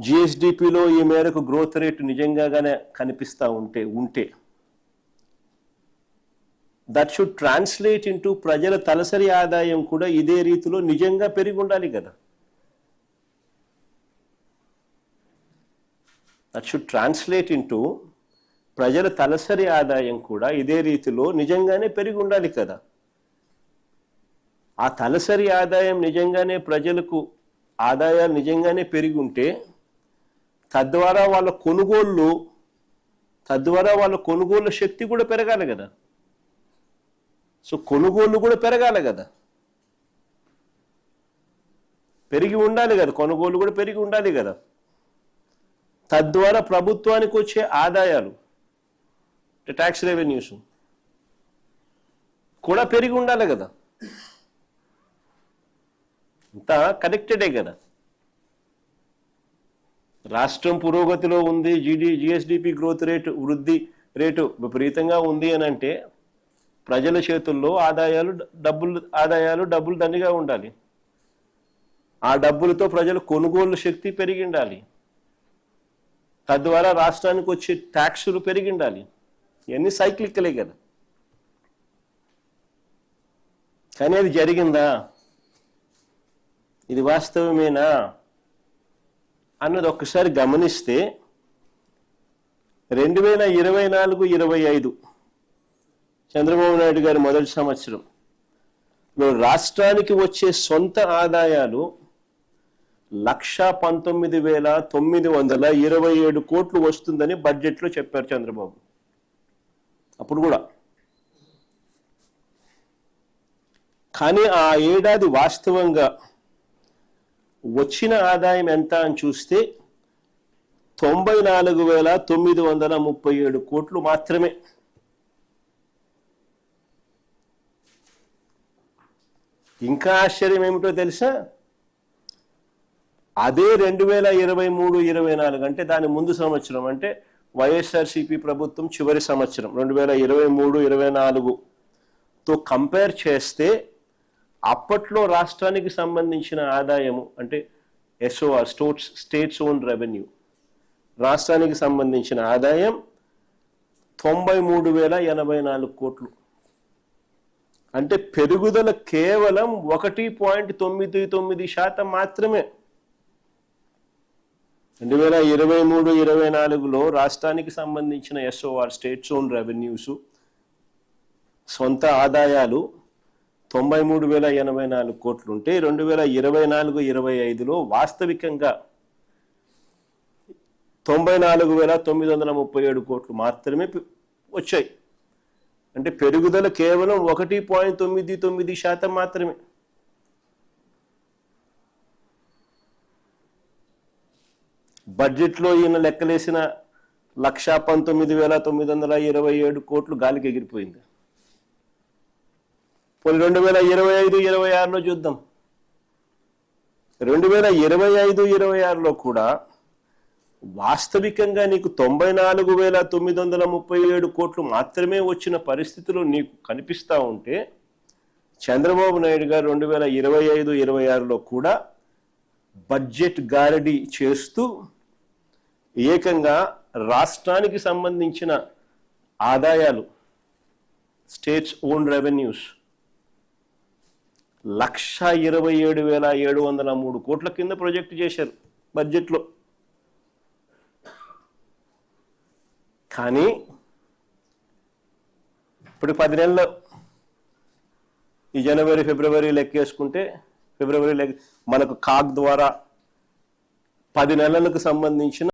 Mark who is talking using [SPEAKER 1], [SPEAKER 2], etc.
[SPEAKER 1] జిఎస్డిపిలో ఈ మేరకు growth rate నిజంగానే కనిపిస్తూ ఉంటే దట్ షుడ్ ట్రాన్స్లేట్ ఇంటూ ప్రజల తలసరి ఆదాయం కూడా ఇదే రీతిలో నిజంగా పెరిగి ఉండాలి కదా. దట్ షుడ్ ట్రాన్స్లేట్ ఇంటూ ప్రజల తలసరి ఆదాయం కూడా ఇదే రీతిలో నిజంగానే పెరిగి ఉండాలి కదా. ఆ తలసరి ఆదాయం నిజంగానే ప్రజలకు ఆదాయాలు నిజంగానే పెరిగి ఉంటే తద్వారా వాళ్ళ కొనుగోలు శక్తి కూడా పెరగాలి కదా. సో కొనుగోలు కూడా పెరగాలి కదా, పెరిగి ఉండాలి కదా, కొనుగోలు కూడా పెరిగి ఉండాలి కదా. తద్వారా ప్రభుత్వానికి వచ్చే ఆదాయాలు ట్యాక్స్ రెవెన్యూస్ కూడా పెరిగి ఉండాలి కదా. అంతా కనెక్టెడే కదా. రాష్ట్రం పురోగతిలో ఉంది, జిఎస్డిపి గ్రోత్ రేటు వృద్ధి రేటు విపరీతంగా ఉంది అని అంటే ప్రజల చేతుల్లో డబ్బులు దండిగా ఉండాలి. ఆ డబ్బులతో ప్రజల కొనుగోలు శక్తి పెరిగి ఉండాలి. తద్వారా రాష్ట్రానికి వచ్చే ట్యాక్సులు పెరిగి ఉండాలి. ఇవన్నీ సైక్లికలే కదా. కానీ అది జరిగిందా, ఇది వాస్తవమేనా అన్నది ఒక్కసారి గమనిస్తే 2024-25 చంద్రబాబు నాయుడు గారి మొదటి సంవత్సరంలో రాష్ట్రానికి వచ్చే సొంత ఆదాయాలు 119,927 కోట్లు వస్తుందని బడ్జెట్లో చెప్పారు చంద్రబాబు. అప్పుడు కూడా కానీ ఆ ఏడాది వాస్తవంగా వచ్చిన ఆదాయం ఎంత అని చూస్తే 94,937 కోట్లు మాత్రమే. ఇంకా ఆశ్చర్యం ఏమిటో తెలుసా, అదే 2023-24 అంటే దాని ముందు సంవత్సరం, అంటే వైఎస్ఆర్సీపీ ప్రభుత్వం చివరి సంవత్సరం 2023-24తో కంపేర్ చేస్తే అప్పట్లో రాష్ట్రానికి సంబంధించిన ఆదాయము అంటే ఎస్ఓఆర్ స్టేట్స్ ఓన్ రెవెన్యూ, రాష్ట్రానికి సంబంధించిన ఆదాయం 93,084 కోట్లు. అంటే పెరుగుదల కేవలం 1.99% మాత్రమే. 2023-24లో రాష్ట్రానికి సంబంధించిన ఎస్ఓఆర్ స్టేట్స్ ఓన్ రెవెన్యూస్ సొంత ఆదాయాలు 93,084 కోట్లు ఉంటే 2024-25లో వాస్తవికంగా 94,937 కోట్లు మాత్రమే వచ్చాయి. అంటే పెరుగుదల కేవలం 1.99% మాత్రమే. బడ్జెట్లో ఈయన లెక్కలేసిన 119,927 కోట్లు గాలికి ఎగిరిపోయింది. 2025-26లో చూద్దాం. 2025-26లో కూడా వాస్తవికంగా నీకు 94,937 కోట్లు మాత్రమే వచ్చిన పరిస్థితులు నీకు కనిపిస్తూ ఉంటే చంద్రబాబు నాయుడు గారు 2025-26లో కూడా బడ్జెట్ గారడీ చేస్తూ ఏకంగా రాష్ట్రానికి సంబంధించిన ఆదాయాలు స్టేట్స్ ఓన్ రెవెన్యూస్ 127,703 కోట్ల కింద ప్రొజెక్ట్ చేశారు బడ్జెట్లో. కానీ ఇప్పుడు 10 నెలలు ఈ జనవరి ఫిబ్రవరి లెక్కేసుకుంటే మనకు కాగ్ ద్వారా 10 నెలలకు సంబంధించిన